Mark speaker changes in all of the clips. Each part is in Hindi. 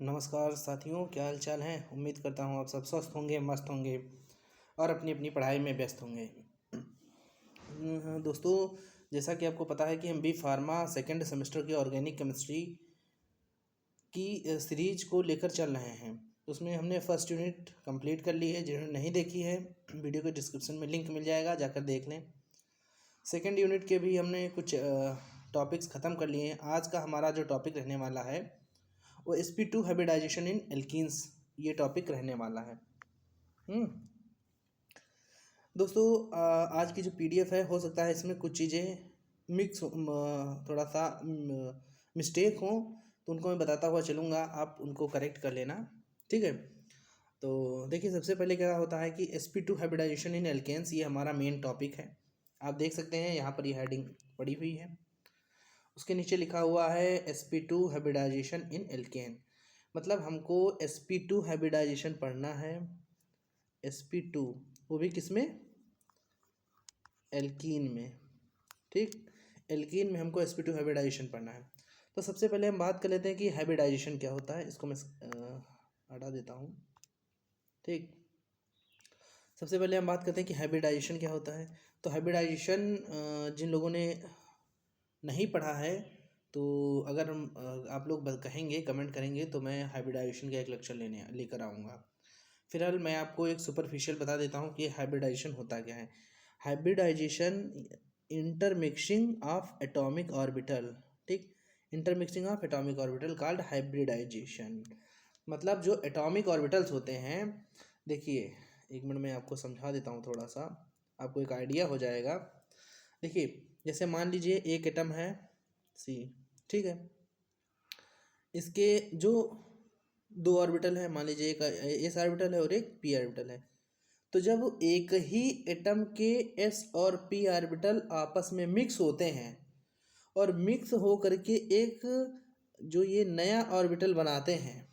Speaker 1: नमस्कार साथियों, क्या हाल चाल है। उम्मीद करता हूँ आप सब स्वस्थ होंगे, मस्त होंगे और अपनी अपनी पढ़ाई में व्यस्त होंगे। दोस्तों, जैसा कि आपको पता है कि हम बी फार्मा सेकेंड सेमेस्टर की ऑर्गेनिक केमिस्ट्री की सीरीज को लेकर चल रहे हैं। उसमें हमने फर्स्ट यूनिट कंप्लीट कर ली है। जिन्होंने नहीं देखी है, वीडियो के डिस्क्रिप्शन में लिंक मिल जाएगा, जाकर देख लें। सेकेंड यूनिट के भी हमने कुछ टॉपिक्स ख़त्म कर लिए हैं। आज का हमारा जो टॉपिक रहने वाला है वो sp2 हाइब्रिडाइजेशन इन एल्कीन्स, ये टॉपिक रहने वाला है। दोस्तों, आज की जो पीडीएफ है, हो सकता है इसमें कुछ चीज़ें मिक्स थोड़ा सा मिस्टेक हो, तो उनको मैं बताता हुआ चलूँगा, आप उनको करेक्ट कर लेना, ठीक है। तो देखिए, सबसे पहले क्या होता है कि sp2 हाइब्रिडाइजेशन इन एल्केन्स, ये हमारा मेन टॉपिक है। आप देख सकते हैं यहाँ पर ये हेडिंग पड़ी हुई है, उसके नीचे लिखा हुआ है sp2 हाइब्रिडाइजेशन इन एल्केन। मतलब हमको sp2 हाइब्रिडाइजेशन पढ़ना है। sp2 वो भी किस में? एल्कीन में, ठीक। एल्कीन में हमको sp2 हाइब्रिडाइजेशन पढ़ना है। तो सबसे पहले हम बात कर लेते हैं कि हाइब्रिडाइजेशन क्या होता है। इसको मैं हटा देता हूँ, ठीक। सबसे पहले हम बात करते हैं कि हाइब्रिडाइजेशन क्या होता है। तो हाइब्रिडाइजेशन जिन लोगों ने नहीं पढ़ा है, तो अगर आप लोग कहेंगे, कमेंट करेंगे, तो मैं हाइब्रिडाइजेशन का एक लेक्चर लेकर आऊँगा। फिलहाल मैं आपको एक सुपरफिशियल बता देता हूँ कि हाइब्रिडाइजेशन होता क्या है। Hybridization intermixing of atomic orbital, ठीक। Intermixing of atomic orbital called hybridization. मतलब जो एटॉमिक ऑर्बिटल्स होते हैं, देखिए एक मिनट में आपको समझा देता हूँ, थोड़ा सा आपको एक आइडिया हो जाएगा। देखिए, जैसे मान लीजिए एक एटम है सी, ठीक है। इसके जो दो ऑर्बिटल है, मान लीजिए एक एस ऑर्बिटल है और एक पी ऑर्बिटल है। तो जब एक ही एटम के एस और पी ऑर्बिटल आपस में मिक्स होते हैं और मिक्स हो करके एक जो ये नया ऑर्बिटल बनाते हैं,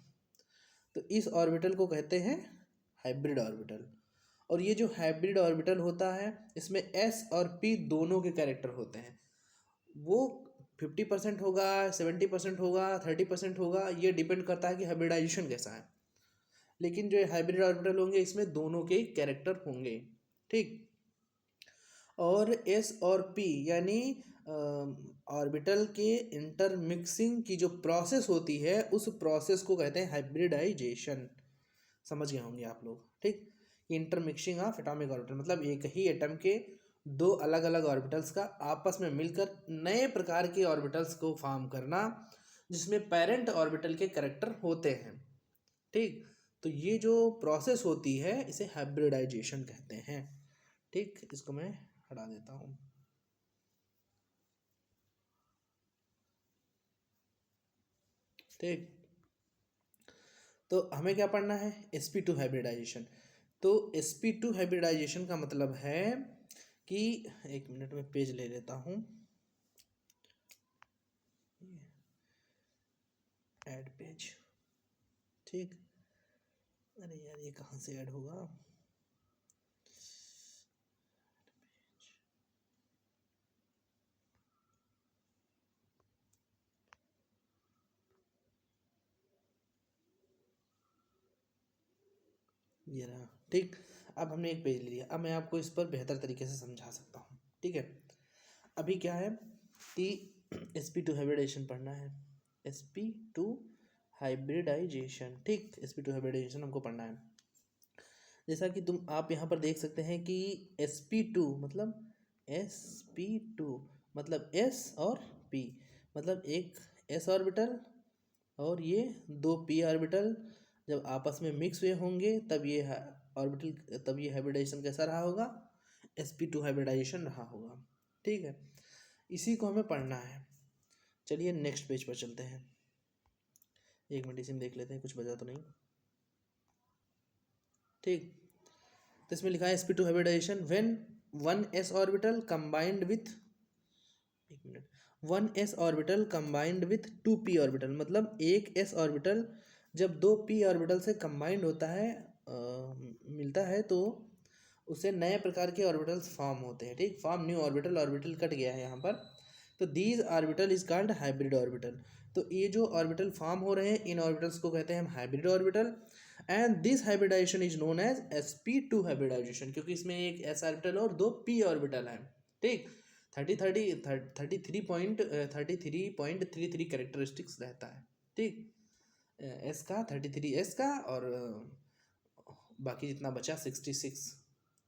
Speaker 1: तो इस ऑर्बिटल को कहते हैं हाइब्रिड ऑर्बिटल। और ये जो हाइब्रिड ऑर्बिटल होता है, इसमें एस और पी दोनों के कैरेक्टर होते हैं। वो 50% होगा, 70% होगा, 30% होगा, ये डिपेंड करता है कि हाइब्रिडाइजेशन कैसा है। लेकिन जो हाइब्रिड ऑर्बिटल होंगे, इसमें दोनों के कैरेक्टर होंगे, ठीक। और एस और पी यानी ऑर्बिटल के इंटरमिक्सिंग की जो प्रोसेस होती है, उस प्रोसेस को कहते हैं हाइब्रिडाइजेशन। समझ गए होंगे आप लोग, ठीक। इंटरमिक्सिंग ऑफ एटॉमिक ऑर्बिटल मतलब एक ही एटम के दो अलग अलग ऑर्बिटल्स का आपस में मिलकर नए प्रकार के ऑर्बिटल्स को फॉर्म करना, जिसमें पेरेंट ऑर्बिटल के कैरेक्टर होते हैं, ठीक। तो ये जो प्रोसेस होती है, इसे हाइब्रिडाइजेशन कहते हैं, ठीक। इसको मैं हटा देता हूँ, ठीक। तो हमें क्या पढ़ना है? sp2 hybridisation. तो sp2 हाइब्रिडाइजेशन का मतलब है कि, एक मिनट में पेज ले लेता हूँ, ऐड पेज, ठीक। अरे यार, ये कहाँ से ऐड होगा? ये रहा, ठीक। अब हमने एक पेज ले लिया। अब मैं आपको इस पर बेहतर तरीके से समझा सकता हूँ, ठीक है। अभी क्या है कि sp2 हाइब्रिडाइजेशन पढ़ना है। sp2 हाइब्रिडाइजेशन, ठीक। sp2 हाइब्रिडाइजेशन हमको पढ़ना है। जैसा कि आप यहाँ पर देख सकते हैं कि sp2 मतलब sp2 मतलब s और p, मतलब एक s ऑर्बिटल और ये दो p ऑर्बिटल जब आपस में मिक्स हुए होंगे, तब ये ऑर्बिटल, तब ये हाइब्रिडाइजेशन कैसा रहा होगा? sp2 हाइब्रिडाइजेशन रहा होगा, ठीक है। इसी को हमें पढ़ना है। चलिए नेक्स्ट पेज पर चलते हैं। एक मिनट इसी में देख लेते हैं कुछ बचा तो नहीं, ठीक। तो इसमें लिखा है sp2 hybridization when one s orbital combined with, एक मिनट, one s orbital combined with two p orbital. मतलब एक s ऑर्बिटल जब दो p ऑर्बिटल से कंबाइंड होता है, मिलता है, तो उससे नए प्रकार के ऑर्बिटल्स फॉर्म होते हैं, ठीक। Form new orbital, orbital cut गया है यहाँ पर। तो these orbital is called hybrid orbital. तो ये जो ऑर्बिटल फॉर्म हो रहे हैं इन ऑर्बिटल्स को कहते हैं हम hybrid orbital, and this hybridization is known as sp2 hybridization, क्योंकि इसमें एक s ऑर्बिटल और दो p ऑर्बिटल हैं। ठीक, 33.33 कैरेक्टरिस्टिक्स रहता है। ठीक, s का 33 s का, और बाकी जितना बचा 66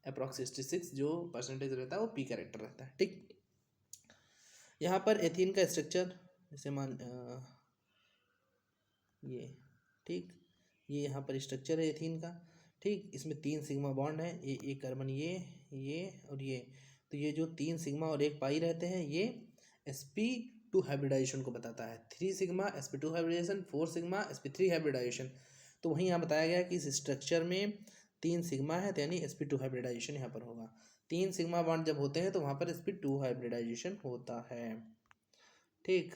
Speaker 1: अप्रॉक्स 66 जो परसेंटेज रहता है वो p कैरेक्टर रहता है। ठीक, यहाँ पर एथीन का स्ट्रक्चर जैसे मान ये, ठीक, ये यहाँ पर स्ट्रक्चर है एथीन का। ठीक, इसमें 3 सिग्मा बॉन्ड है, ये एक कार्बन, ये और ये। तो ये जो 3 सिग्मा और 1 पाई रहते हैं ये sp2 हाइब्रिडाइजेशन को बताता है। 3 sigma sp2 hybridisation, 4 sigma sp3 hybridisation. तो वहीं यहाँ बताया गया कि इस स्ट्रक्चर में 3 सिग्मा है, तो यानी sp2 हाइब्रिडाइजेशन यहाँ पर होगा। 3 सिग्मा बॉन्ड जब होते हैं तो वहाँ पर sp2 हाइब्रिडाइजेशन होता है। ठीक,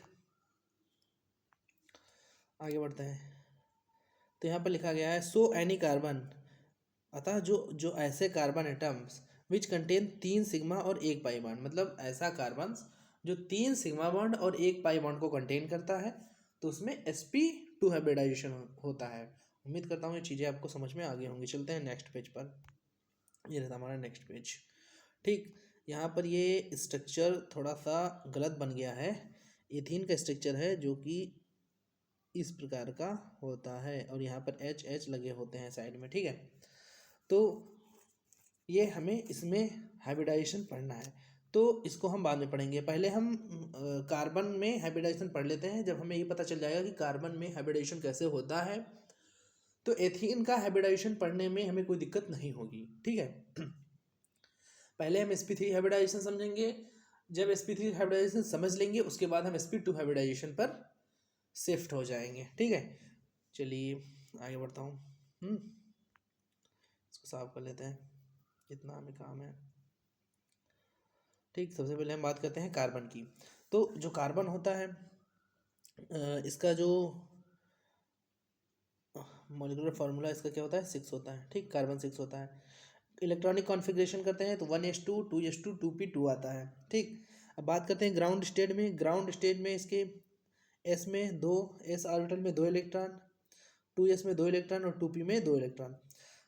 Speaker 1: आगे बढ़ते हैं। तो यहाँ पर लिखा गया है सो एनी कार्बन, अतः जो ऐसे carbon atoms which contain 3 sigma और 1 पाई बॉन्ड, मतलब ऐसा कार्बन जो 3 सिग्मा बॉन्ड और 1 पाई बॉन्ड को कंटेन करता है, तो उसमें sp2 हाइब्रिडाइजेशन होता है। उम्मीद करता हूँ ये चीज़ें आपको समझ में आ गई होंगी। चलते हैं नेक्स्ट पेज पर, ये रहता हमारा नेक्स्ट पेज। ठीक, यहाँ पर ये स्ट्रक्चर थोड़ा सा गलत बन गया है। एथीन का स्ट्रक्चर है जो कि इस प्रकार का होता है, और यहाँ पर एच लगे होते हैं साइड में। ठीक है, तो ये हमें इसमें हाइब्रिडाइजेशन पढ़ना है, तो इसको हम बाद में पढ़ेंगे। पहले हम कार्बन में हाइब्रिडाइजेशन पढ़ लेते हैं। जब हमें ये पता चल जाएगा कि कार्बन में हाइब्रिडाइजेशन कैसे होता है, तो एथीन का हाइब्रिडाइजेशन पढ़ने में हमें कोई दिक्कत नहीं होगी। ठीक है, पहले हम sp3 हाइब्रिडाइजेशन समझेंगे। जब sp3 हाइब्रिडाइजेशन समझ लेंगे उसके बाद हम sp2 हाइब्रिडाइजेशन पर शिफ्ट हो जाएंगे। ठीक है, चलिए आगे बढ़ता हूँ। इसको साफ कर लेते हैं, इतना हमें काम है। ठीक, सबसे पहले हम बात करते हैं कार्बन की। तो जो कार्बन होता है इसका जो मॉलिक्यूलर फार्मूला इसका क्या होता है, 6 होता है। ठीक, कार्बन 6 होता है। इलेक्ट्रॉनिक कॉन्फ़िगरेशन करते हैं तो 1s2 2s2 2p2 आता है। ठीक, अब बात करते हैं ग्राउंड स्टेट में। ग्राउंड स्टेट में इसके s में 2, s ऑर्बिटल में 2 इलेक्ट्रॉन, 2s में 2 इलेक्ट्रॉन और 2p में 2 इलेक्ट्रॉन।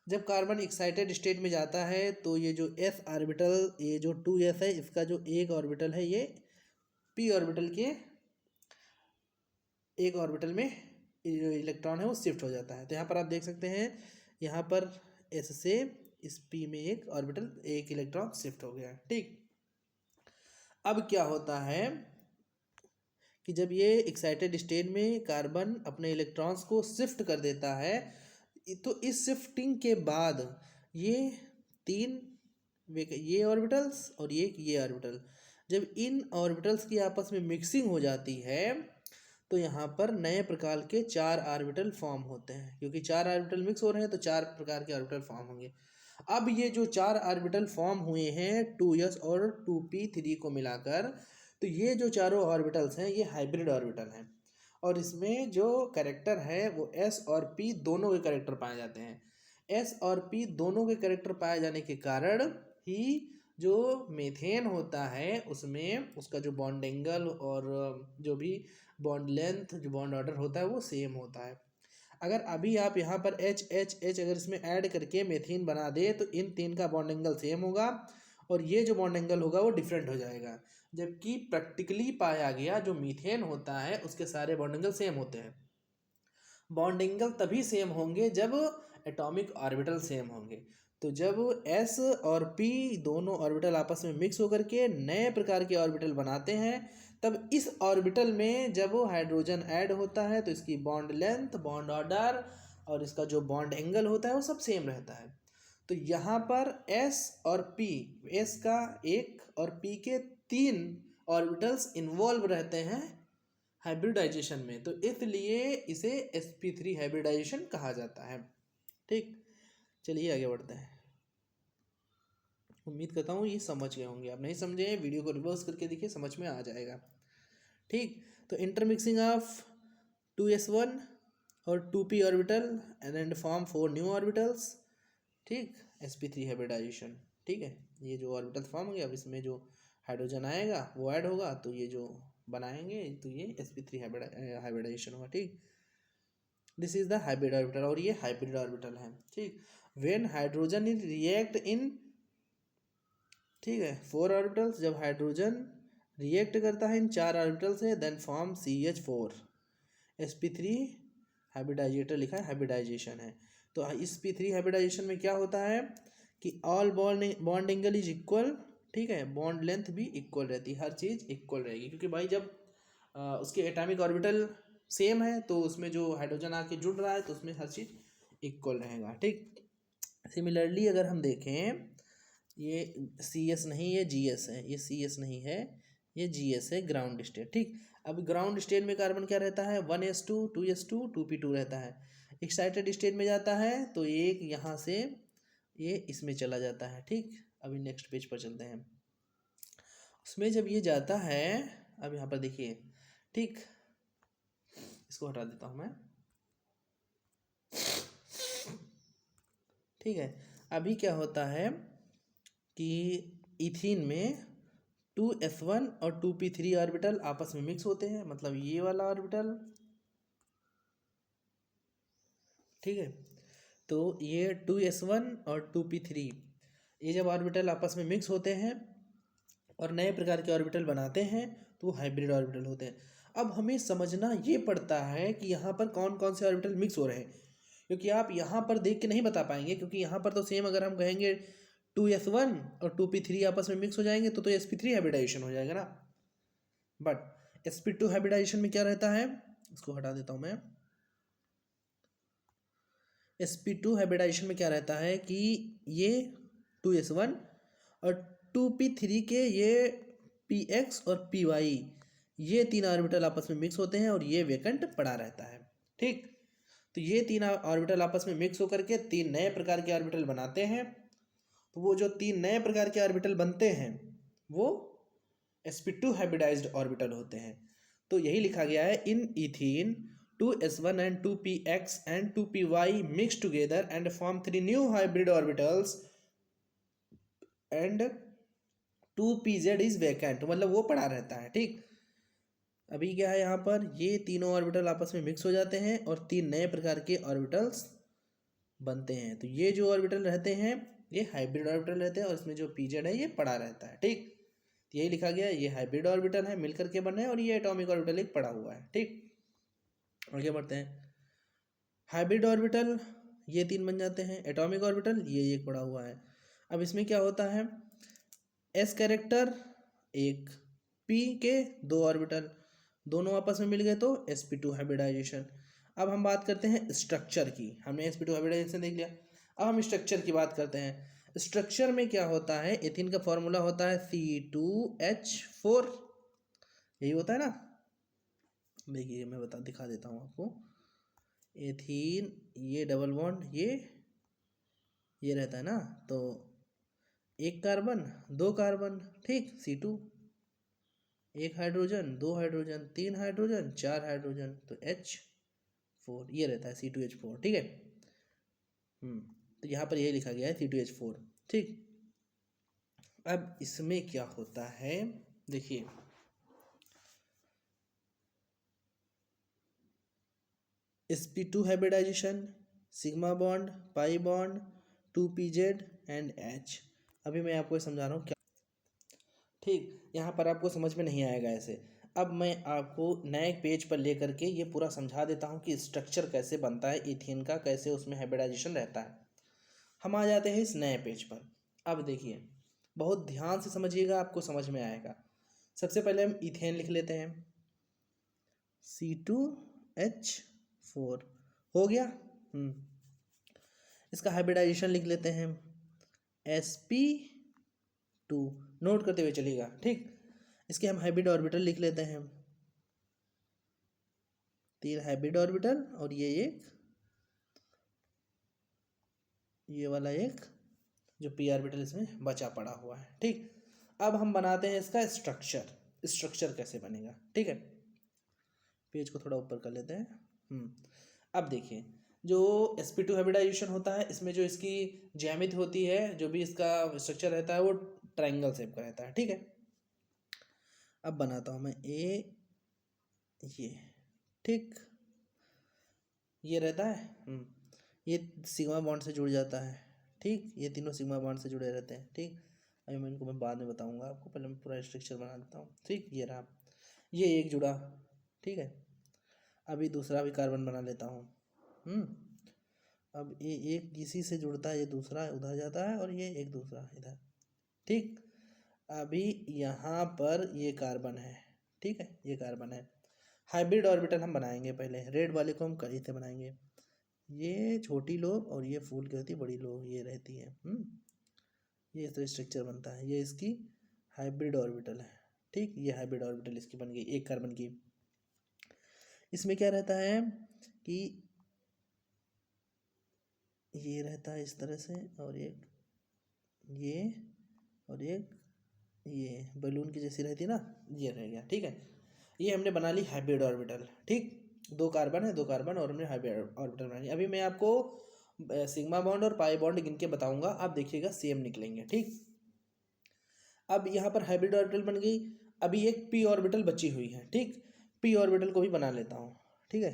Speaker 1: जब कार्बन एक्साइटेड स्टेट में जाता है तो ये जो s ऑर्बिटल, ये जो 2s है, इसका जो एक ऑर्बिटल है ये p ऑर्बिटल के एक ऑर्बिटल में जो इलेक्ट्रॉन है वो शिफ्ट हो जाता है। तो यहाँ पर आप देख सकते हैं, यहाँ पर s से इस p में एक ऑर्बिटल, एक इलेक्ट्रॉन शिफ्ट हो गया है। ठीक, अब क्या होता है कि जब ये एक्साइटेड स्टेट में कार्बन अपने इलेक्ट्रॉन्स को शिफ्ट कर देता है, तो इस शिफ्टिंग के बाद ये 3 ये ऑर्बिटल्स और ये ऑर्बिटल, जब इन ऑर्बिटल्स की आपस में मिक्सिंग हो जाती है तो यहाँ पर नए प्रकार के 4 ऑर्बिटल फॉर्म होते हैं। क्योंकि 4 ऑर्बिटल मिक्स हो रहे हैं तो 4 प्रकार के ऑर्बिटल फॉर्म होंगे। अब ये जो 4 ऑर्बिटल फॉर्म हुए हैं 2s और 2p3 को मिलाकर, तो ये जो चारों ऑर्बिटल्स हैं ये हाइब्रिड ऑर्बिटल हैं, और इसमें जो कैरेक्टर है वो s और p दोनों के कैरेक्टर पाए जाते हैं। s और p दोनों के कैरेक्टर पाए जाने के कारण ही जो मीथेन होता है उसमें उसका जो बॉन्ड एंगल और जो भी बॉन्ड लेंथ, जो बॉन्ड ऑर्डर होता है वो सेम होता है। अगर अभी आप यहाँ पर H अगर इसमें ऐड करके मेथीन बना दे तो इन 3 का बॉन्ड एंगल सेम होगा, और ये जो बॉन्ड एंगल होगा वो डिफरेंट हो जाएगा। जबकि प्रैक्टिकली पाया गया जो मीथेन होता है उसके सारे बॉन्ड एंगल सेम होते हैं। बॉन्ड एंगल तभी सेम होंगे जब एटॉमिक ऑर्बिटल सेम होंगे। तो जब s और p दोनों ऑर्बिटल आपस में मिक्स होकर के नए प्रकार के ऑर्बिटल बनाते हैं, तब इस ऑर्बिटल में जब हाइड्रोजन ऐड होता है तो इसकी बॉन्ड लेंथ, बॉन्ड ऑर्डर और इसका जो बॉन्ड एंगल होता है वो सब सेम रहता है। तो यहाँ पर s और p, s का 1 और p के 3 ऑर्बिटल्स इन्वॉल्व रहते हैं हाइब्रिडाइजेशन में, तो इसलिए इसे sp3 हाइब्रिडाइजेशन कहा जाता है। ठीक, चलिए आगे बढ़ते हैं। उम्मीद करता हूँ ये समझ गए होंगे। आप नहीं समझे वीडियो को रिवर्स करके देखिए, समझ में आ जाएगा। ठीक, तो इंटरमिक्सिंग ऑफ 2s1 और 2p orbital and form 4 new orbitals. ठीक, sp3 हाइब्रिडाइजेशन। ठीक है, ये जो ऑर्बिटल फॉर्म होंगे अब इसमें जो हाइड्रोजन आएगा वो ऐड होगा, तो ये जो बनाएंगे तो ये sp3 हाइब्रिडाइजेशन होगा। ठीक, this is the hybrid orbital और ये हाइब्रिड ऑर्बिटल है। ठीक, when hydrogen in react in, ठीक है, 4 ऑर्बिटल्स, जब हाइड्रोजन रिएक्ट करता है इन 4 ऑर्बिटल से देन फॉर्म CH4 sp3 हाइब्रिडाइजेटर लिखा है, हाइब्रिडाइजेशन है। तो इस p3 हाइब्रिडाइजेशन में क्या होता है कि all bond angle is equal, ठीक है, बॉन्ड लेंथ भी इक्वल रहती है, हर चीज़ इक्वल रहेगी, क्योंकि भाई जब उसके एटॉमिक ऑर्बिटल सेम है तो उसमें जो हाइड्रोजन आके जुड़ रहा है तो उसमें हर चीज़ इक्वल रहेगा। ठीक, सिमिलरली अगर हम देखें ये CS नहीं, ये GS है, ये CS नहीं है, ये GS है, ग्राउंड स्टेट। ठीक, अब ग्राउंड स्टेट में कार्बन क्या रहता है 1s2 2s2 2p2 रहता है। एक्साइटेड स्टेट में जाता है तो एक यहाँ से ये इसमें चला जाता है। ठीक, अभी नेक्स्ट पेज पर चलते हैं। उसमें जब ये जाता है, अब यहाँ पर देखिए, ठीक, इसको हटा देता हूँ मैं। ठीक है, अभी क्या होता है कि इथीन में 2s1 और 2p3 ऑर्बिटल आपस में मिक्स होते हैं, मतलब ये वाला ऑर्बिटल, ठीक है, तो ये 2s1 और 2p3 ये जब ऑर्बिटल आपस में मिक्स होते हैं और नए प्रकार के ऑर्बिटल बनाते हैं तो वो हाइब्रिड ऑर्बिटल होते हैं। अब हमें समझना ये पड़ता है कि यहाँ पर कौन कौन से ऑर्बिटल मिक्स हो रहे हैं, क्योंकि आप यहाँ पर देख के नहीं बता पाएंगे, क्योंकि यहाँ पर तो सेम अगर हम कहेंगे 2s1 और 2p3 आपस में मिक्स हो जाएंगे तो sp3 हाइब्रिडाइजेशन हो जाएगा ना, बट sp2 हाइब्रिडाइजेशन में क्या रहता है, इसको हटा देता हूँ मैं। sp2 हाइब्रिडाइजेशन में क्या रहता है कि ये 2s1 और 2p3 के ये px और py ये 3 ऑर्बिटल आपस में मिक्स होते हैं और ये वेकेंट पड़ा रहता है। ठीक, तो ये 3 ऑर्बिटल आपस में मिक्स होकर के 3 नए प्रकार के ऑर्बिटल बनाते हैं। तो वो जो 3 नए प्रकार के ऑर्बिटल बनते हैं वो sp2 हाइब्रिडाइज्ड ऑर्बिटल होते हैं। तो यही लिखा गया है, इन ethene 2s1 and 2px and 2py mix together and form 3 new hybrid orbitals and 2pz is vacant, मतलब वो पड़ा रहता है। ठीक, अभी क्या है यहाँ पर, ये तीनों ऑर्बिटल आपस में मिक्स हो जाते हैं और 3 नए प्रकार के ऑर्बिटल्स बनते हैं। तो ये जो ऑर्बिटल रहते हैं ये हाइब्रिड ऑर्बिटल रहते हैं और इसमें जो pz है ये पड़ा रहता है। ठीक, तो यही लिखा गया है, ये हाइब्रिड ऑर्बिटल है, मिलकर के बने हैं, और ये एटॉमिक ऑर्बिटल एक पड़ा हुआ है। ठीक, आगे बढ़ते हैं। हाइब्रिड ऑर्बिटल ये 3 बन जाते हैं, एटॉमिक ऑर्बिटल ये एक पड़ा हुआ है। अब इसमें क्या होता है, s कैरेक्टर एक, p के 2 ऑर्बिटल, दोनों आपस में मिल गए तो sp2 हाइब्रिडाइजेशन। अब हम बात करते हैं स्ट्रक्चर की, हमने sp2 हाइब्रिडाइजेशन देख लिया, अब हम स्ट्रक्चर की बात करते हैं। स्ट्रक्चर में क्या होता है, एथीन का फॉर्मूला होता है C2H4, यही होता है ना। देखिए मैं दिखा देता हूँ आपको, एथीन ये डबल बॉन्ड ये रहता है ना, तो एक कार्बन 2 कार्बन, ठीक, C2, एक हाइड्रोजन 2 हाइड्रोजन 3 हाइड्रोजन 4 हाइड्रोजन, तो H4 ये रहता है C2H4। ठीक है, तो यहाँ पर ये लिखा गया है C2H4। ठीक, अब इसमें क्या होता है, देखिए sp2 hybridization, sigma bond, pi bond, 2pz and H। अभी मैं आपको समझा रहा हूँ क्या। ठीक, यहाँ पर आपको समझ में नहीं आएगा ऐसे। अब मैं आपको नए पेज पर लेकर के ये पूरा समझा देता हूँ कि स्ट्रक्चर कैसे बनता है इथेन का, कैसे उसमें हाइब्रिडाइजेशन रहता है। हम आ जाते हैं इस नए पेज पर। अब देखिए बहुत ध्यान से समझिएगा, आपको समझ में आएगा। सबसे पहले हम इथेन लिख लेते हैं, C2H4 हो गया। इसका हाइब्रिडाइजेशन लिख लेते हैं sp2, नोट करते हुए चलिएगा। ठीक, इसके हम हाइब्रिड ऑर्बिटल लिख लेते हैं, 3 हाइब्रिड ऑर्बिटल और ये वाला एक जो p ऑर्बिटल इसमें बचा पड़ा हुआ है। ठीक, अब हम बनाते हैं इसका स्ट्रक्चर कैसे बनेगा। ठीक है, पेज को थोड़ा ऊपर कर लेते हैं। अब देखिए जो sp2 हाइब्रिडाइजेशन होता है, इसमें जो इसकी ज्यामिति होती है, जो भी इसका स्ट्रक्चर रहता है वो ट्रायंगल शेप का रहता है। ठीक है, अब बनाता हूँ मैं ये, ठीक, ये रहता है, ये सिग्मा बॉन्ड से जुड़ जाता है, ठीक, ये तीनों सिग्मा बॉन्ड से जुड़े रहते हैं, ठीक। अभी मैं बाद में बताऊंगा आपको, पहले मैं पूरा स्ट्रक्चर बना देता हूँ, ठीक। ये रहा, ये एक जुड़ा, ठीक है। अभी दूसरा भी कार्बन बना लेता हूँ। अब ये एक इसी से जुड़ता है, ये दूसरा उधर जाता है और ये एक दूसरा इधर, ठीक। अभी यहाँ पर ये कार्बन है, ठीक है, ये कार्बन है। हाइब्रिड ऑर्बिटल हम बनाएंगे, पहले रेड वाले को हम कड़ी से बनाएंगे। ये छोटी लोब और ये फूल की होती है, बड़ी लोब ये रहती है। ये इस तरह स्ट्रक्चर बनता है, ये इसकी हाइब्रिड ऑर्बिटल है, ठीक। ये हाइब्रिड ऑर्बिटल इसकी बन गई एक कार्बन की। इसमें क्या रहता है कि ये रहता है इस तरह से, और एक ये और एक ये बलून की जैसी रहती है ना, ये रह गया, ठीक है। ये हमने बना ली हाइब्रिड ऑर्बिटल, ठीक। दो कार्बन है, दो कार्बन और हमने हाइब्रिड ऑर्बिटल बना ली। अभी मैं आपको सिग्मा बॉन्ड और पाई बॉन्ड गिन के बताऊंगा, आप देखिएगा सेम निकलेंगे, ठीक। अब यहाँ पर हाइब्रिड ऑर्बिटल बन गई। अभी एक पी ऑर्बिटल बची हुई है, ठीक। पी ऑर्बिटल को भी बना लेता हूँ, ठीक है।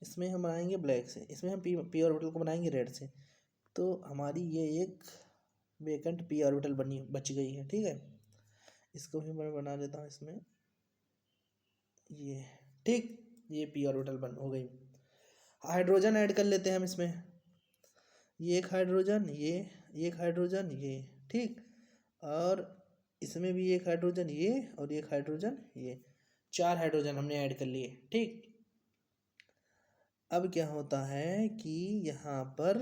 Speaker 1: इसमें हम बनाएंगे ब्लैक से, इसमें हम पी ऑर्बिटल को बनाएंगे रेड से। तो हमारी ये एक वेकेंट पी ऑर्बिटल बच गई है, ठीक है। इसको भी मैं बना लेता हूँ इसमें, ये, ठीक। ये पी ऑर्बिटल बन हो गई। हाइड्रोजन ऐड कर लेते हैं हम इसमें, ये एक हाइड्रोजन, ये एक हाइड्रोजन, ये, ठीक। और इसमें भी एक हाइड्रोजन, ये और एक हाइड्रोजन, ये, 4 हाइड्रोजन हमने ऐड कर लिए, ठीक। अब क्या होता है कि यहाँ पर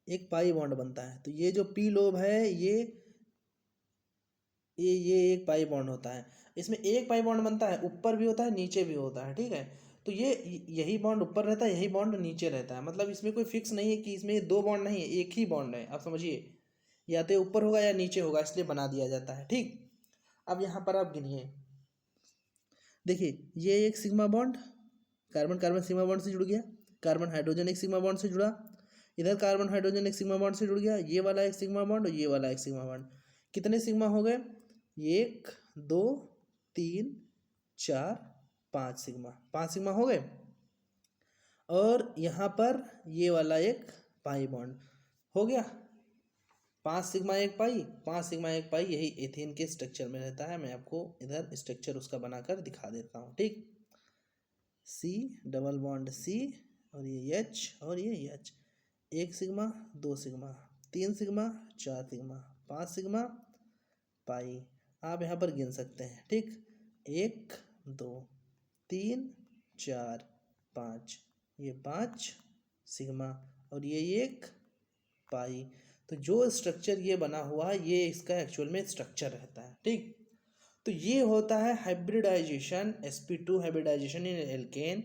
Speaker 1: एक पाई बॉन्ड बनता है। तो ये जो पी लोब है, ये एक पाई बॉन्ड होता है। इसमें एक पाई बॉन्ड बनता है, ऊपर भी होता है नीचे भी होता है, ठीक है। तो ये यही बॉन्ड ऊपर रहता है, यही बॉन्ड नीचे रहता है। मतलब इसमें कोई फिक्स नहीं है कि इसमें दो बॉन्ड नहीं है, एक ही बॉन्ड है, आप समझिए। या तो ऊपर होगा या नीचे होगा, इसलिए बना दिया जाता है, ठीक। अब यहाँ पर आप गिनिए, देखिए ये एक sigma bond, carbon carbon sigma bond से जुड़ गया, कार्बन हाइड्रोजन एक सिग्मा बॉन्ड से जुड़ा, इधर कार्बन हाइड्रोजन एक सिग्मा बॉन्ड से जुड़ गया, ये वाला एक सिग्मा बॉन्ड और ये वाला एक सिग्मा बॉन्ड। कितने सिग्मा हो गए? 1 2 3 4 5 सिग्मा, 5 सिग्मा हो गए। और यहाँ पर ये वाला एक पाई बॉन्ड हो गया, 5 सिग्मा एक पाई, 5 सिग्मा एक पाई, यही एथेन के स्ट्रक्चर में रहता है। मैं आपको इधर स्ट्रक्चर उसका बनाकर दिखा देता हूँ, ठीक। सी डबल बॉन्ड सी और ये एच और ये H, 1 sigma 2 sigma 3 sigma 4 sigma 5 sigma pi. आप यहाँ पर गिन सकते हैं, ठीक। 1 2 3 4 5, ये 5 सिग्मा और ये एक पाई। तो जो स्ट्रक्चर ये बना हुआ है, ये इसका एक्चुअल में स्ट्रक्चर रहता है, ठीक। तो ये होता है हाइब्रिडाइजेशन, sp2 हाइब्रिडाइजेशन इन एल्केन,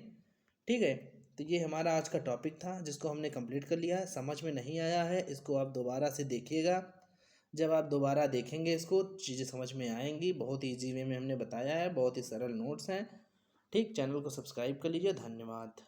Speaker 1: ठीक है। तो ये हमारा आज का टॉपिक था, जिसको हमने कंप्लीट कर लिया है। समझ में नहीं आया है, इसको आप दोबारा से देखिएगा। जब आप दोबारा देखेंगे इसको, चीज़ें समझ में आएंगी। बहुत ईजी वे में हमने बताया है, बहुत ही सरल नोट्स हैं, ठीक। चैनल को सब्सक्राइब कर लीजिए। धन्यवाद।